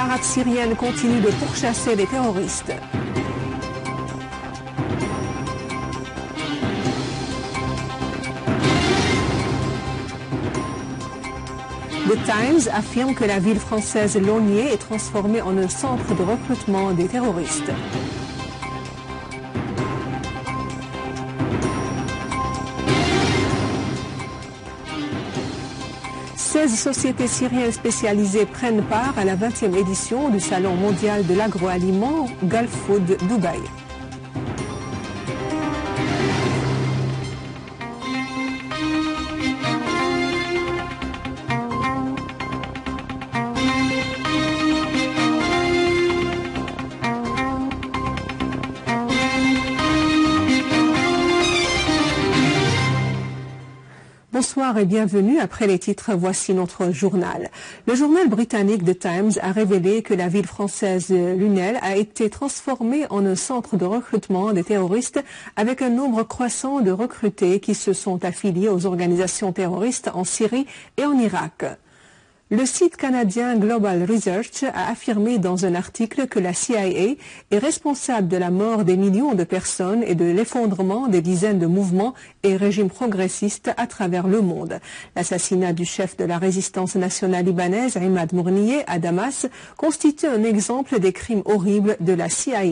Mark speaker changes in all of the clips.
Speaker 1: arabe syrienne continue de pourchasser les terroristes. The Times affirme que la ville française Lognier est transformée en un centre de recrutement des terroristes. Seize sociétés syriennes spécialisées prennent part à la 20e édition du Salon mondial de l'agroaliment Gulf Food Dubaï. Bonsoir et bienvenue. Après les titres, voici notre journal. Le journal britannique The Times a révélé que la ville française Lunel a été transformée en un centre de recrutement des terroristes avec un nombre croissant de recrutés qui se sont affiliés aux organisations terroristes en Syrie et en Irak. Le site canadien Global Research a affirmé dans un article que la CIA est responsable de la mort des millions de personnes et de l'effondrement des dizaines de mouvements et régimes progressistes à travers le monde. L'assassinat du chef de la résistance nationale libanaise, Imad Mournier, à Damas, constitue un exemple des crimes horribles de la CIA.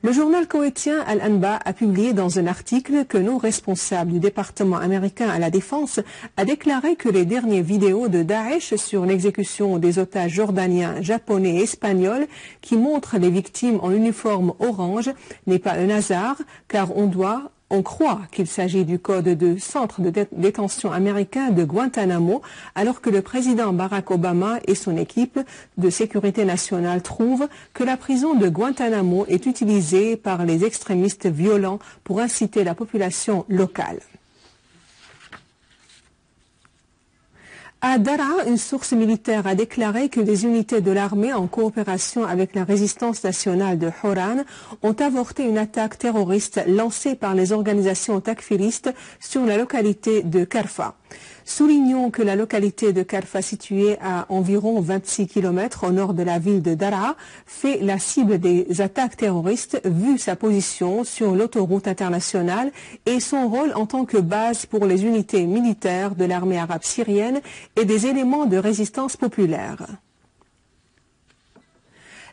Speaker 1: Le journal koweïtien Al-Anba a publié dans un article que non responsable du département américain à la défense a déclaré que les dernières vidéos de Daesh sur l'exécution des otages jordaniens, japonais et espagnols qui montrent les victimes en uniforme orange n'est pas un hasard car on croit qu'il s'agit du code de centre de détention américain de Guantanamo, alors que le président Barack Obama et son équipe de sécurité nationale trouvent que la prison de Guantanamo est utilisée par les extrémistes violents pour inciter la population locale. À Daraa, une source militaire a déclaré que des unités de l'armée en coopération avec la résistance nationale de Horan ont avorté une attaque terroriste lancée par les organisations takfiristes sur la localité de Karfa. Soulignons que la localité de Karfa, située à environ 26 km au nord de la ville de Daraa, fait la cible des attaques terroristes vu sa position sur l'autoroute internationale et son rôle en tant que base pour les unités militaires de l'armée arabe syrienne et des éléments de résistance populaire.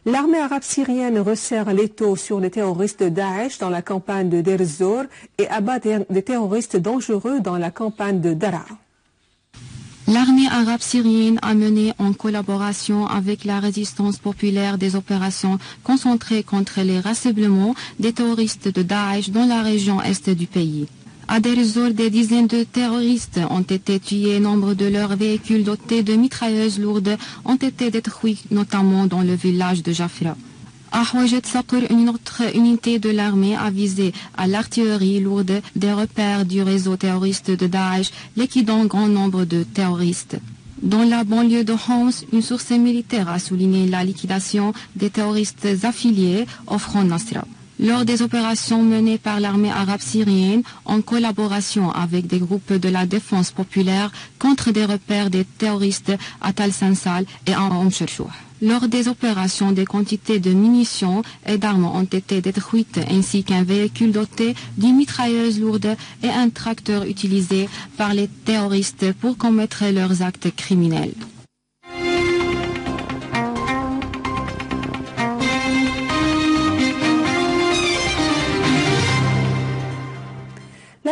Speaker 1: L'armée arabe syrienne resserre l'étau sur les terroristes de Daesh dans la campagne de Deir ez-Zor et abat des terroristes dangereux dans la campagne de Daraa.
Speaker 2: L'armée arabe syrienne a mené en collaboration avec la résistance populaire des opérations concentrées contre les rassemblements des terroristes de Daesh dans la région est du pays. À Deir ez-Zor, des dizaines de terroristes ont été tués, nombre de leurs véhicules dotés de mitrailleuses lourdes ont été détruits, notamment dans le village de Jafra. À Houajet Sakr, une autre unité de l'armée a visé à l'artillerie lourde des repères du réseau terroriste de Daesh, liquidant un grand nombre de terroristes. Dans la banlieue de Homs, une source militaire a souligné la liquidation des terroristes affiliés au Front Nasra. Lors des opérations menées par l'armée arabe syrienne en collaboration avec des groupes de la défense populaire contre des repères des terroristes à Tal Sansal et à Omcherchouh. Lors des opérations, des quantités de munitions et d'armes ont été détruites ainsi qu'un véhicule doté d'une mitrailleuse lourde et un tracteur utilisé par les terroristes pour commettre leurs actes criminels.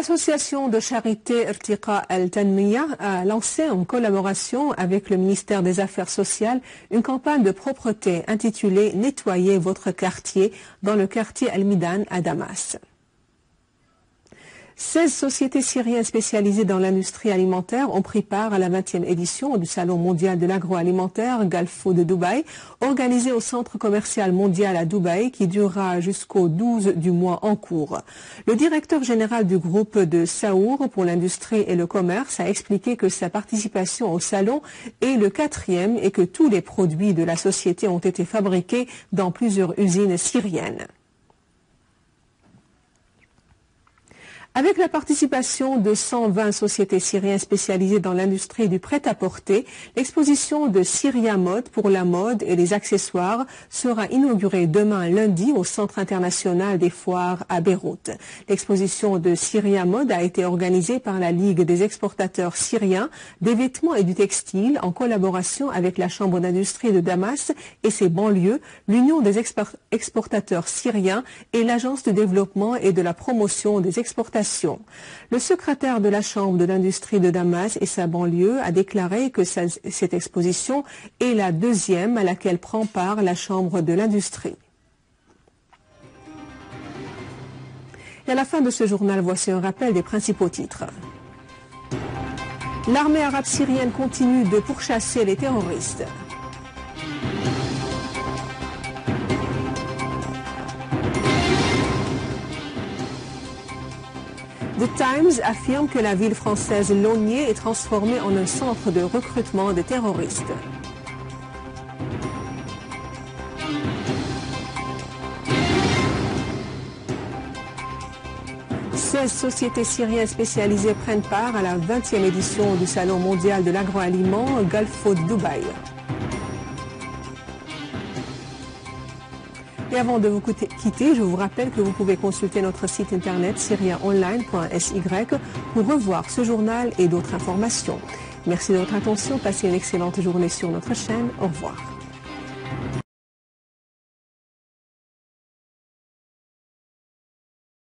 Speaker 1: L'association de charité Irtiqa Al-Tanmiya a lancé en collaboration avec le ministère des Affaires sociales une campagne de propreté intitulée « Nettoyez votre quartier » dans le quartier Al-Midan à Damas. 16 sociétés syriennes spécialisées dans l'industrie alimentaire ont pris part à la 20e édition du Salon mondial de l'agroalimentaire Gulf Food de Dubaï, organisé au centre commercial mondial à Dubaï qui durera jusqu'au 12 du mois en cours. Le directeur général du groupe de Saour pour l'industrie et le commerce a expliqué que sa participation au salon est le 4e et que tous les produits de la société ont été fabriqués dans plusieurs usines syriennes. Avec la participation de 120 sociétés syriennes spécialisées dans l'industrie du prêt-à-porter, l'exposition de Syria Mode pour la mode et les accessoires sera inaugurée demain lundi au Centre international des foires à Beyrouth. L'exposition de Syria Mode a été organisée par la Ligue des exportateurs syriens des vêtements et du textile en collaboration avec la Chambre d'industrie de Damas et ses banlieues, l'Union des exportateurs syriens et l'Agence de développement et de la promotion des exportations. Le secrétaire de la Chambre de l'industrie de Damas et sa banlieue a déclaré que cette exposition est la deuxième à laquelle prend part la Chambre de l'industrie. Et à la fin de ce journal, voici un rappel des principaux titres. L'armée arabe syrienne continue de pourchasser les terroristes. The Times affirme que la ville française Lognier est transformée en un centre de recrutement de terroristes. « 16 sociétés syriennes spécialisées prennent part à la 20e édition du Salon mondial de l'agroaliment Gulf Food Dubaï. » Et avant de vous quitter, je vous rappelle que vous pouvez consulter notre site internet syriaonline.sy pour revoir ce journal et d'autres informations. Merci de votre attention. Passez une excellente journée sur notre chaîne. Au revoir.